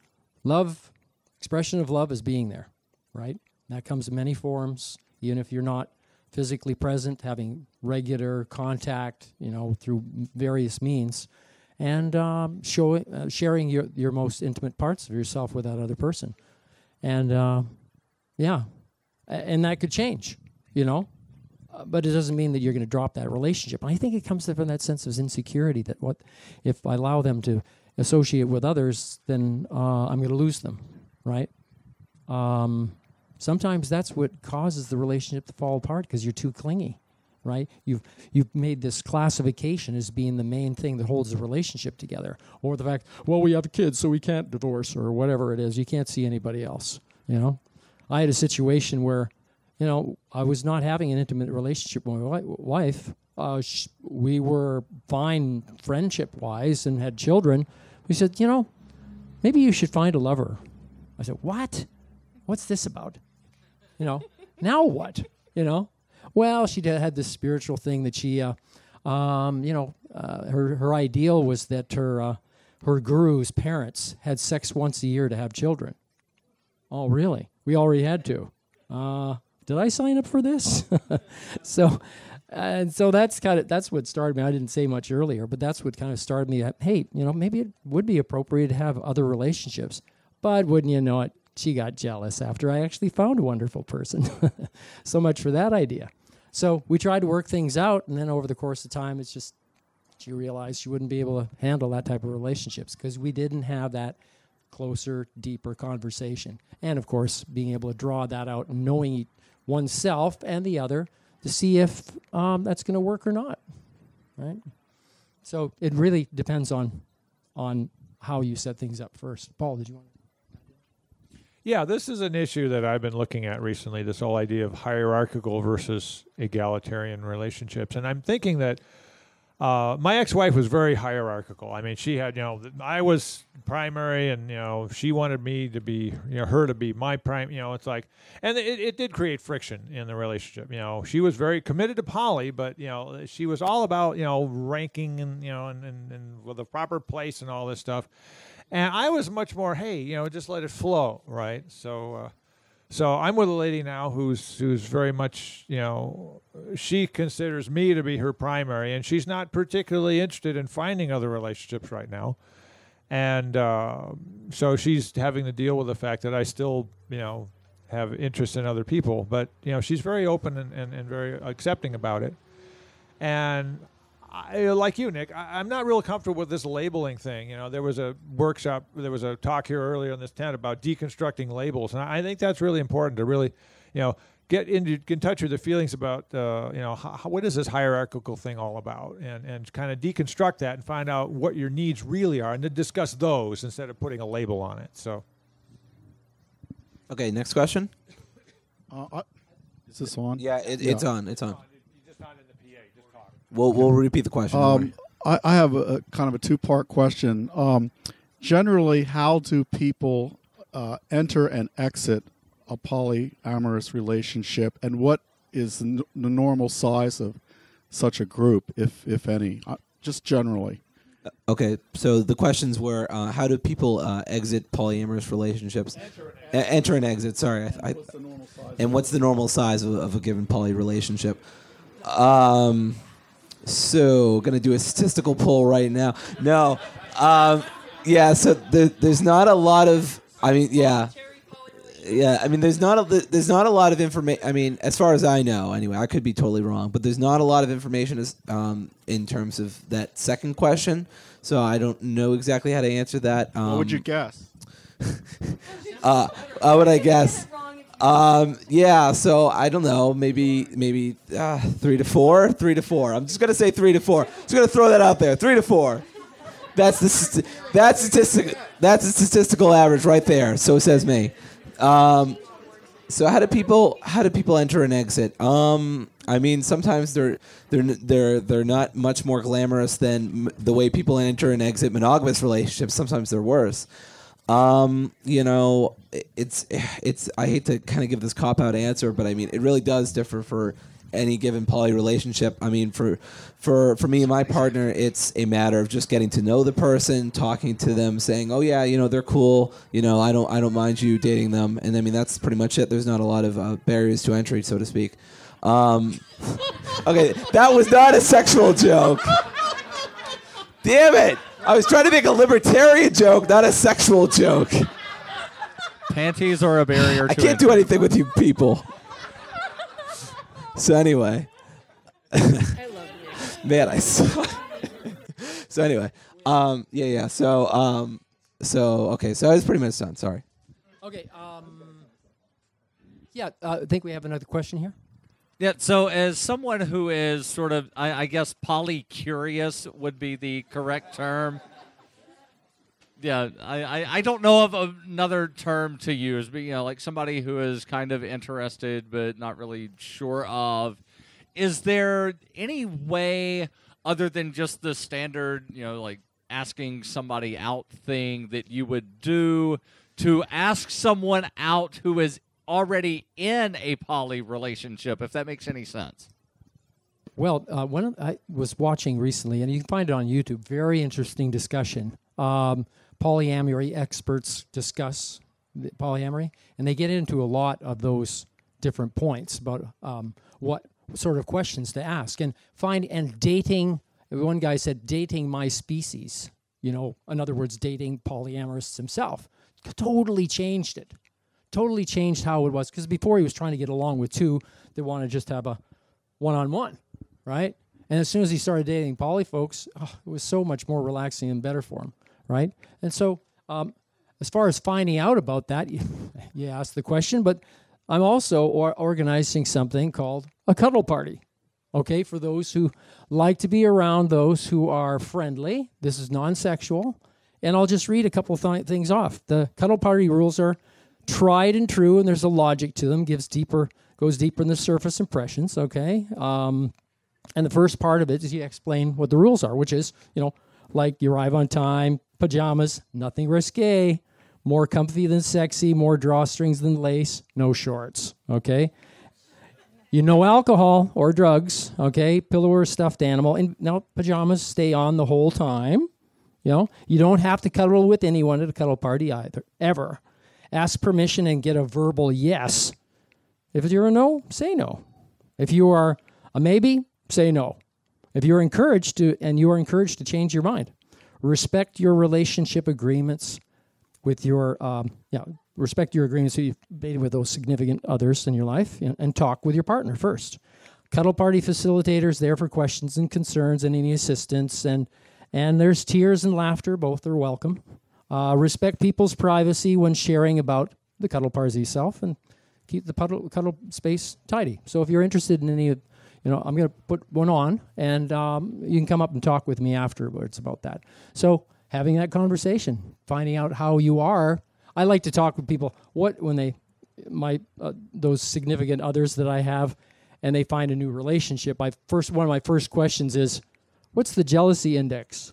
expression of love is being there, right? That comes in many forms, even if you're not physically present, having regular contact, through various means, and sharing your most intimate parts of yourself with that other person. And and that could change, but it doesn't mean that you're going to drop that relationship. And I think it comes from that sense of insecurity that if I allow them to associate with others, then I'm going to lose them, right? Sometimes that's what causes the relationship to fall apart, because you're too clingy, right? You've made this classification as being the main thing that holds the relationship together, or the fact, well, we have kids, so we can't divorce, or whatever it is. You can't see anybody else, I had a situation where, I was not having an intimate relationship with my wife. We were fine friendship-wise and had children. We said, maybe you should find a lover. I said, what? What's this about? Now what? Well, she had this spiritual thing that she, her ideal was that her guru's parents had sex once a year to have children. Oh, really? We already had to. Did I sign up for this? So that's what started me. I didn't say much earlier, but that's what kind of started me. Hey, maybe it would be appropriate to have other relationships, but wouldn't you know it? she got jealous after I actually found a wonderful person. So much for that idea. So we tried to work things out, and then over the course of time, it's just she realized she wouldn't be able to handle that type of relationships because we didn't have that closer, deeper conversation. And, of course, being able to draw that out and knowing oneself and the other to see if that's going to work or not, right? So it really depends on how you set things up first. Paul, did you want to? Yeah, this is an issue that I've been looking at recently, this whole idea of hierarchical versus egalitarian relationships. And I'm thinking that my ex-wife was very hierarchical. I mean, she had, I was primary and, she wanted me to be, her to be my prime, it's like, and it did create friction in the relationship. She was very committed to poly, but, she was all about, ranking and, and with the proper place and all this stuff. And I was much more, hey, just let it flow, right? So I'm with a lady now who's very much, she considers me to be her primary, and she's not particularly interested in finding other relationships right now. And so she's having to deal with the fact that I still, have interest in other people. But, she's very open and very accepting about it. And like you, Nick, I'm not real comfortable with this labeling thing. There was a workshop, there was a talk here earlier in this tent about deconstructing labels, and I think that's really important to really, get in touch with the feelings about, what is this hierarchical thing all about, and kind of deconstruct that and find out what your needs really are, and to discuss those instead of putting a label on it. So, okay, next question. Is this on? Yeah, it's on. It's on. We'll repeat the question. I have a kind of a two-part question. Generally, how do people enter and exit a polyamorous relationship, and what is the normal size of such a group, if any? Just generally. Okay, so the questions were, how do people exit polyamorous relationships? Enter and exit, sorry. What's the normal size of a given poly relationship? So, going to do a statistical poll right now. No. Yeah, so there's not a lot of, there's not a lot of information. I mean, as far as I know, anyway, I could be totally wrong, but there's not a lot of information in terms of that second question, so I don't know exactly how to answer that. What would you guess? What would I guess? Yeah, so I don't know, maybe 3 to 4. 3 to 4. I'm just gonna say 3 to 4. Just gonna throw that out there. 3 to 4. That's the statistical average right there. So says me. So how do people enter and exit? I mean, sometimes they're not much more glamorous than the way people enter and exit monogamous relationships. Sometimes they're worse. It's I hate to kind of give this cop-out answer, but I mean, it really does differ for any given poly relationship. I mean, for me and my partner, it's a matter of just getting to know the person, talking to them, saying, oh yeah, they're cool, I don't mind you dating them, and I mean, that's pretty much it. There's not a lot of barriers to entry, so to speak. Okay, that was not a sexual joke. Damn it! I was trying to make a libertarian joke, not a sexual joke. Panties are a barrier to I can't do anything with you people. So anyway. I love you. Man, I suck. So anyway. Yeah. So okay, so I was pretty much done, sorry. Okay, I think we have another question here. Yeah, so as someone who is sort of, I guess, poly-curious would be the correct term. Yeah, I don't know of another term to use, but, like somebody who is kind of interested but not really sure of. Is there any way other than just the standard, like asking somebody out thing that you would do to ask someone out who is already in a poly relationship, if that makes any sense? Well, I was watching recently, and you can find it on YouTube, very interesting discussion. Polyamory experts discuss polyamory, and they get into a lot of those different points about what sort of questions to ask, and dating. One guy said, dating my species, in other words, dating polyamorous himself, totally changed it. totally changed how it was, because before he was trying to get along with two that want to just have a one-on-one, right? And as soon as he started dating poly folks, it was so much more relaxing and better for him, right? And so as far as finding out about that, you asked the question, but I'm also organizing something called a cuddle party, okay, for those who like to be around those who are friendly. This is non-sexual, and I'll just read a couple things off. The cuddle party rules are tried and true, and there's a logic to them, goes deeper in the surface impressions, okay? And the first part of it is you explain what the rules are, which is, like you arrive on time, pajamas, nothing risque, more comfy than sexy, more drawstrings than lace, no shorts, okay? No alcohol or drugs, okay? Pillow or stuffed animal. And now pajamas stay on the whole time. You don't have to cuddle with anyone at a cuddle party either, ever. Ask permission and get a verbal yes. If you're a no, say no. If you are a maybe, say no. If you're encouraged to, and you are encouraged to change your mind. Respect your relationship agreements with your, respect your agreements you've made with those significant others in your life, and talk with your partner first. Cuddle party facilitators there for questions and concerns and any assistance, and there's tears and laughter, both are welcome. Respect people's privacy when sharing about the cuddle party itself, and keep the cuddle space tidy. So if you're interested in any of, I'm going to put one on, and you can come up and talk with me afterwards about that. So having that conversation, finding out how you are. I like to talk with people those significant others that I have, and they find a new relationship. One of my first questions is, what's the jealousy index,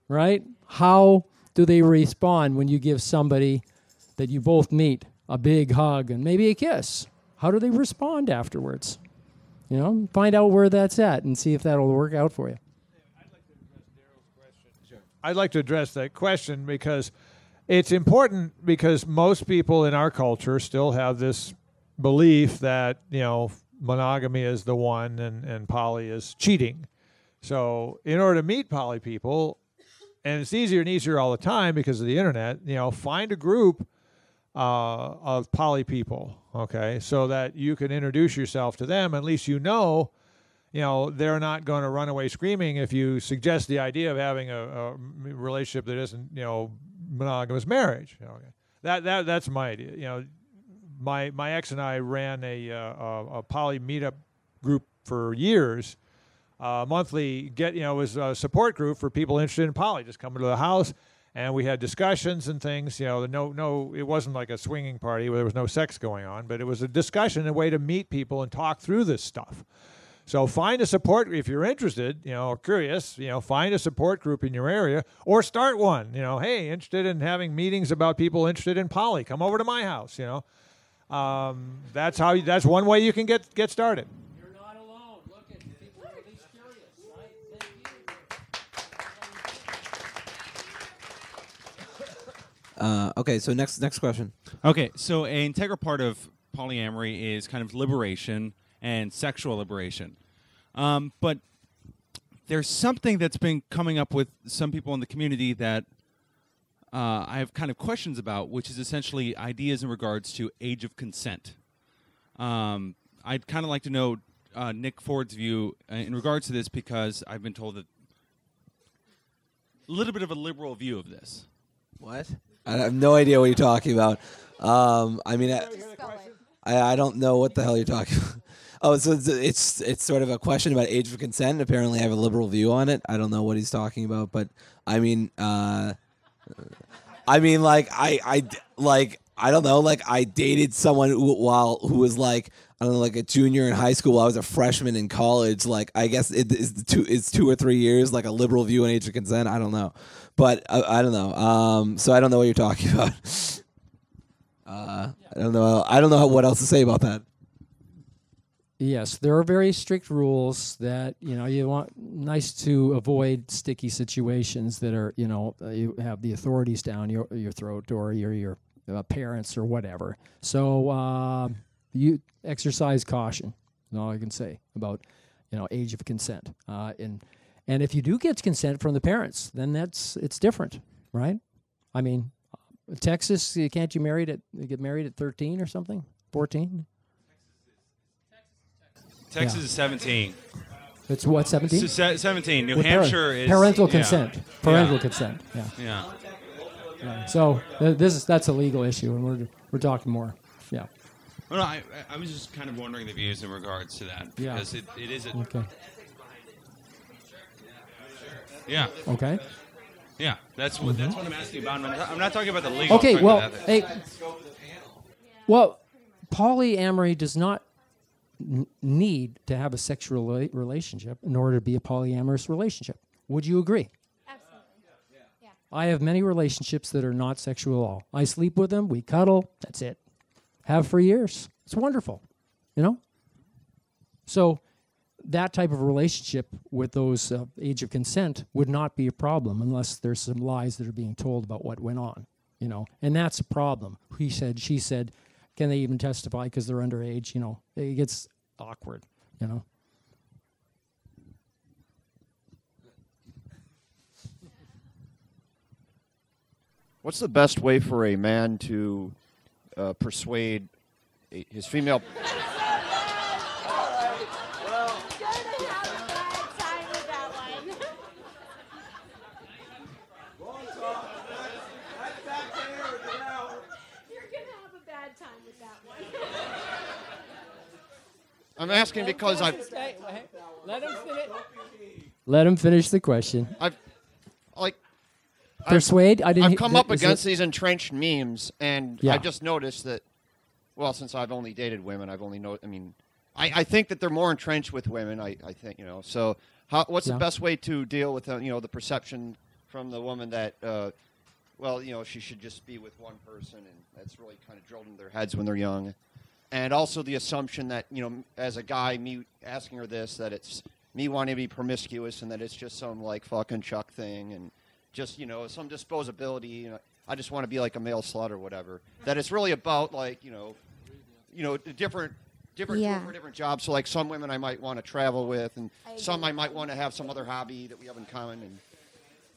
right? How do they respond when you give somebody that you both meet a big hug and maybe a kiss? How do they respond afterwards? Find out where that's at and see if that'll work out for you. I'd like to address that question because it's important, because most people in our culture still have this belief that, monogamy is the one and poly is cheating. So in order to meet poly people, and it's easier and easier all the time because of the internet, find a group of poly people, okay, so that you can introduce yourself to them. At least they're not going to run away screaming if you suggest the idea of having a relationship that isn't, monogamous marriage. Okay. That's my idea. My ex and I ran a poly meetup group for years. Monthly it was a support group for people interested in poly. Just come to the house, and we had discussions and things. It wasn't like a swinging party where there was no sex going on, but it was a discussion, a way to meet people and talk through this stuff. So find a support, if you're interested, or curious, find a support group in your area, or start one. Hey, interested in having meetings about people interested in poly, come over to my house. That's one way you can get started. You're not alone. Look at people are at least curious, right? Thank you. Okay, so next question. Okay, so an integral part of polyamory is kind of liberation and sexual liberation. But there's something that's been coming up with some people in the community that I have kind of questions about, which is essentially ideas in regards to age of consent. I'd kind of like to know Nick Ford's view in regards to this, because I've been told that a little bit of a liberal view of this. What? I have no idea what you're talking about. I don't know what the hell you're talking about. Oh, so it's sort of a question about age of consent. Apparently, I have a liberal view on it. I don't know what he's talking about, but I don't know. Like, I dated someone who was like, I don't know, like a junior in high school. While I was a freshman in college. Like, I guess it's 2 or 3 years. Like a liberal view on age of consent. I don't know, but I don't know. So I don't know what you're talking about. I don't know what else to say about that. Yes, there are very strict rules that, you want nice to avoid sticky situations that are, you have the authorities down your throat, or your parents or whatever. So you exercise caution. That's all I can say about, age of consent. And if you do get consent from the parents, then it's different, right? I mean, Texas, can't you get married at 13 or something? 14? Texas is 17. It's what, 17? 17. New With Hampshire is parental yeah. consent. Parental consent. Yeah. Yeah. Yeah. So that's a legal issue, and we're talking more. Yeah. Well, no, I was just kind of wondering the views in regards to that because it is a Okay. yeah. Okay. Yeah, that's what I'm asking about. I'm not talking about the legal. Okay. aspect Well, of that. hey. Well, polyamory does not need to have a sexual relationship in order to be a polyamorous relationship. Would you agree? Absolutely. Yeah. I have many relationships that are not sexual at all. I sleep with them, we cuddle, that's it. Have for years. It's wonderful, you know? So that type of relationship with those age of consent would not be a problem unless there's some lies that are being told about what went on, you know? And that's a problem. He said, she said, can they even testify because they're underage, you know? It gets awkward, you know? What's the best way for a man to persuade his female? I'm asking because I've. Let him finish the question. Persuade? I've come up against these entrenched memes, and Yeah. I've just noticed that. Well, since I've only dated women, I've only I mean, I think that they're more entrenched with women. I think, you know. So, what's the best way to deal with the perception from the woman that, well, you know, she should just be with one person, and that's really kind of drilled into their heads when they're young. And also the assumption that, you know, as a guy, me asking her this, that it's me wanting to be promiscuous and that it's just some, like, fucking Chuck thing and just, you know, some disposability. You know, I just want to be like a male slut or whatever. That it's really about, like, you know, different Yeah. for different jobs. So, like, some women I might want to travel with and some I might want to have some other hobby that we have in common. And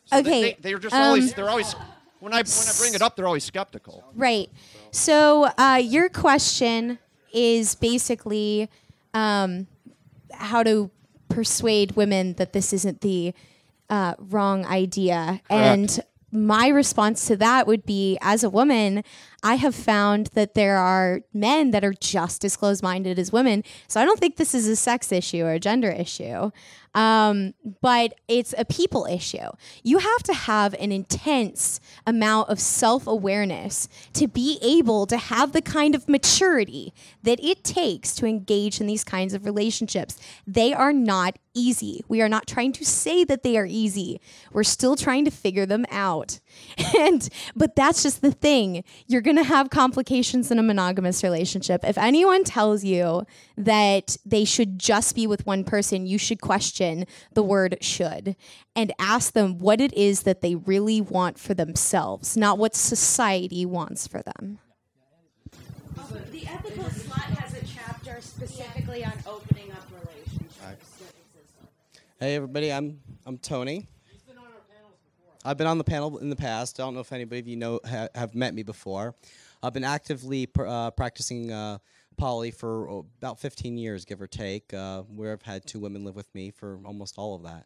so Okay. they're just always, they're always, when I bring it up, they're always skeptical. Right. So your question is basically how to persuade women that this isn't the wrong idea. Correct. And my response to that would be, as a woman, I have found that there are men that are just as close-minded as women. So I don't think this is a sex issue or a gender issue. But it's a people issue. You have to have an intense amount of self-awareness to be able to have the kind of maturity that it takes to engage in these kinds of relationships. They are not easy. We are not trying to say that they are easy. We're still trying to figure them out. But that's just the thing. You're going to have complications in a monogamous relationship. If anyone tells you that they should just be with one person, you should question the word should and ask them what it is that they really want for themselves, not what society wants for them. The ethical slut has a chapter specifically on opening up relationships. Hey everybody, I'm Tony. I've been on the panel in the past. I don't know if anybody of you have met me before. I've been actively practicing poly for about 15 years, give or take, where I've had 2 women live with me for almost all of that.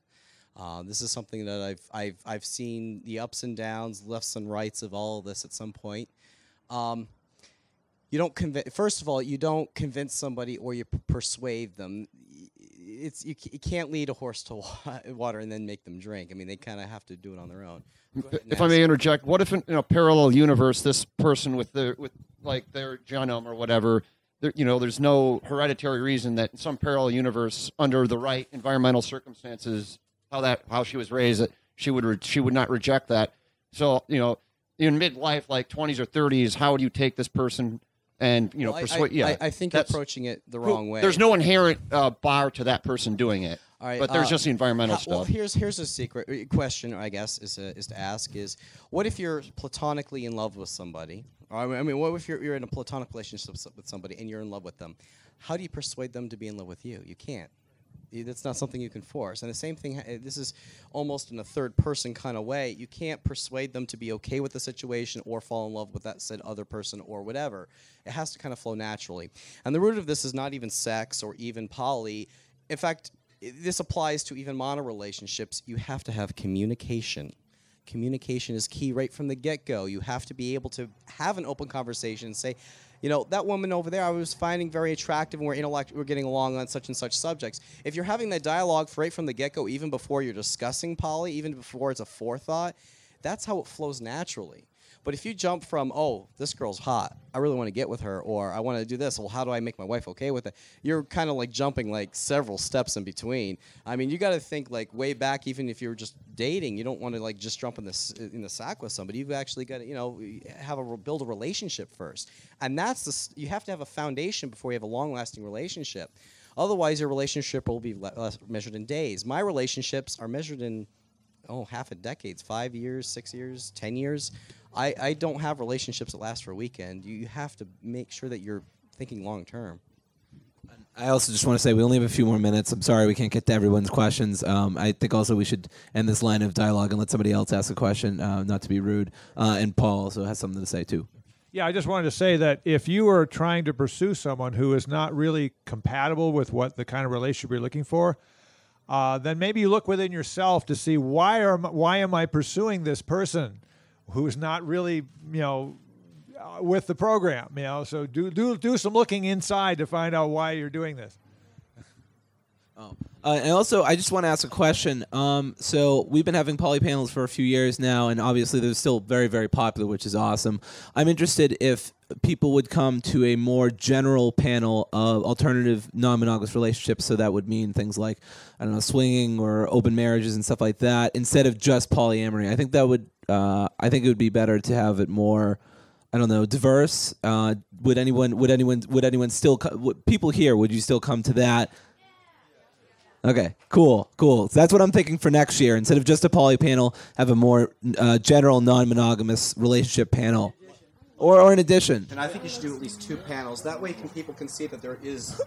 This is something that I've seen the ups and downs, lefts and rights of all of this at some point. You don't first of all, you don't convince somebody or you persuade them. You can't lead a horse to water and then make them drink. I mean, they kind of have to do it on their own. If I may interject, what if in a parallel universe, this person with their genome or whatever, there's no hereditary reason that in some parallel universe, under the right environmental circumstances, how she was raised, that she would not reject that. So in midlife, like 20s or 30s, how would you take this person? And persuade. I think you're approaching it the wrong way. There's no inherent bar to that person doing it, all right, but there's just the environmental stuff. Well, here's a secret question, I guess, is to ask is, what if you're platonically in love with somebody? I mean, what if you're in a platonic relationship with somebody and you're in love with them? How do you persuade them to be in love with you? You can't. That's not something you can force. And the same thing, this is almost in a third person kind of way. You can't persuade them to be okay with the situation or fall in love with that said other person or whatever. It has to kind of flow naturally. And the root of this is not even sex or even poly. In fact, this applies to even mono relationships. You have to have communication. Communication is key right from the get-go. You have to be able to have an open conversation and say, you know, that woman over there I was finding very attractive, and we're getting along on such and such subjects. If you're having that dialogue right from the get-go, even before you're discussing poly, even before it's a forethought, that's how it flows naturally. But if you jump from, oh, this girl's hot, I really want to get with her, or I want to do this, well, how do I make my wife okay with it? You're kind of like jumping like several steps in between. I mean, you got to think like way back, even if you're just dating, you don't want to like just jump in the sack with somebody. You've actually got to, you know, build a relationship first. And that's you have to have a foundation before you have a long-lasting relationship. Otherwise, your relationship will be measured in days. My relationships are measured in, half a decade, 5 years, 6 years, 10 years. I don't have relationships that last for a weekend. You have to make sure that you're thinking long term. I also just want to say we only have a few more minutes. I'm sorry we can't get to everyone's questions. I think also we should end this line of dialogue and let somebody else ask a question, not to be rude. And Paul also has something to say too. Yeah, I just wanted to say that if you are trying to pursue someone who is not really compatible with what the kind of relationship you're looking for, then maybe you look within yourself to see why am I pursuing this person who's not really, with the program, So do some looking inside to find out why you're doing this. And also, I just want to ask a question. So we've been having poly panels for a few years now, and obviously they're still very, very popular, which is awesome. I'm interested if people would come to a more general panel of alternative non-monogamous relationships, so that would mean things like, I don't know, swinging or open marriages and stuff like that, instead of just polyamory. I think that would, I think it would be better to have it more, I don't know, diverse. Would anyone still, people here, would you still come to that? Okay, cool. So that's what I'm thinking for next year. Instead of just a poly panel, have a more general non-monogamous relationship panel. Or in addition. And I think you should do at least 2 panels. That way people can see that there's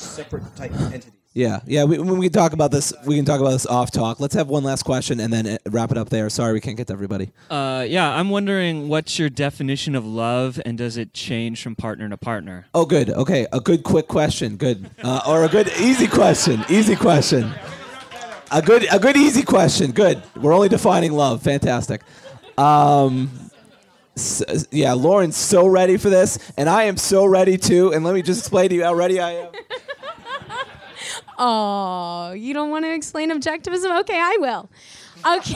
separate type entities. Yeah. We can talk about this. We can talk about this off talk. Let's have one last question and then wrap it up there. Sorry, we can't get to everybody. Yeah, I'm wondering what's your definition of love, and does it change from partner to partner? Oh, good. Okay, a good quick question. Good. Or a good easy question. Easy question. A good easy question. Good. We're only defining love. Fantastic. Yeah, Lauren's so ready for this, and I am so ready too. And let me just explain to you how ready I am. Oh, you don't want to explain objectivism? Okay, I will. Okay.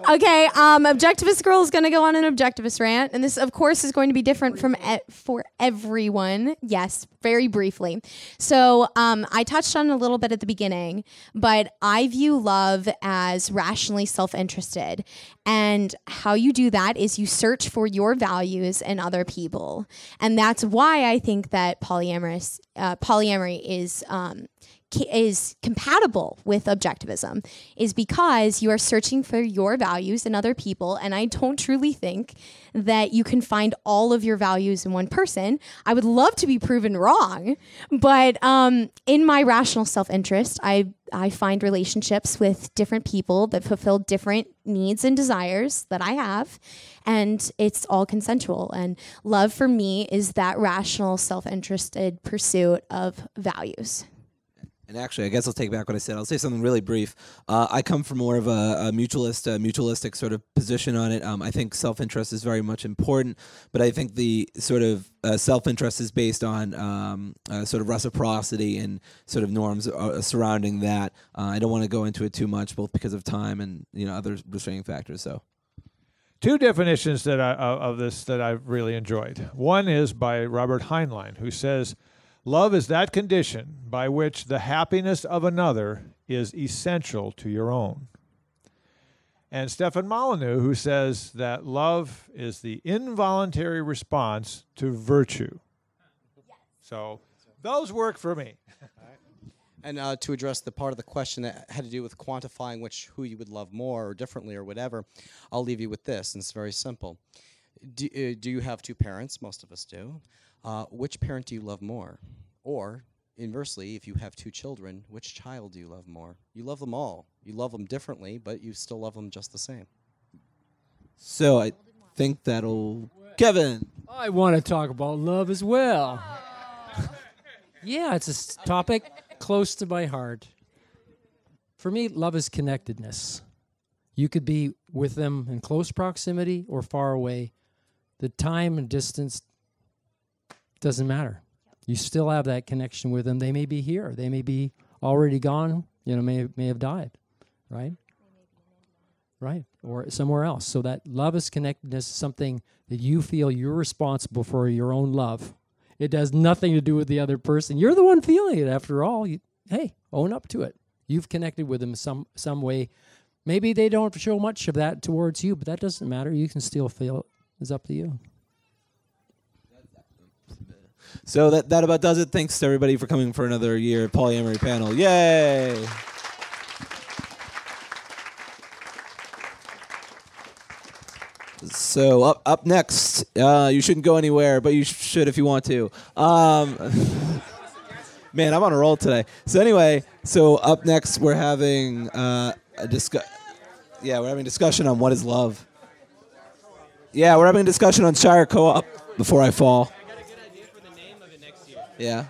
Okay, Objectivist Girl is going to go on an Objectivist rant, and this, of course, is going to be different from for everyone. Yes, very briefly. So I touched on it a little bit at the beginning, but I view love as rationally self-interested, and how you do that is you search for your values in other people, and that's why I think that polyamory is compatible with objectivism, is because you are searching for your values in other people, and I don't truly think that you can find all of your values in one person. I would love to be proven wrong, but in my rational self-interest, I find relationships with different people that fulfill different needs and desires that I have, and it's all consensual. And love for me is that rational self-interested pursuit of values. And actually, I guess I'll take back what I said. I'll say something really brief. I come from more of a mutualistic sort of position on it. I think self-interest is very much important, but I think the sort of self-interest is based on sort of reciprocity and sort of norms surrounding that. I don't want to go into it too much, both because of time and other restraining factors. So, 2 definitions of this that I've really enjoyed. One is by Robert Heinlein, who says, love is that condition by which the happiness of another is essential to your own. And Stefan Molyneux, who says that love is the involuntary response to virtue. Yes. So those work for me. And to address the part of the question that had to do with quantifying who you would love more or differently or whatever, I'll leave you with this, and it's very simple. Do you have 2 parents? Most of us do. Which parent do you love more? Or inversely, if you have 2 children, which child do you love more? You love them all. You love them differently, but you still love them just the same. So I think that'll... Kevin! I want to talk about love as well. Yeah, it's a topic close to my heart. For me, love is connectedness. You could be with them in close proximity or far away. The time and distance doesn't matter. You still have that connection with them. They may be here. They may be already gone, may have died, right? Right, or somewhere else. So that love is connectedness, something that you feel you're responsible for your own love. It has nothing to do with the other person. You're the one feeling it after all. Hey, own up to it. You've connected with them some way. Maybe they don't show much of that towards you, but that doesn't matter. You can still feel it. It's up to you. So that about does it. Thanks to everybody for coming for another year at Polyamory panel. Yay! So up next, you shouldn't go anywhere, but you should if you want to. Man, I'm on a roll today. So anyway, up next we're having a discussion on what is love. Yeah, we're having a discussion on Shire Co-op before I fall. I got a good idea for the name of it next year. Yeah.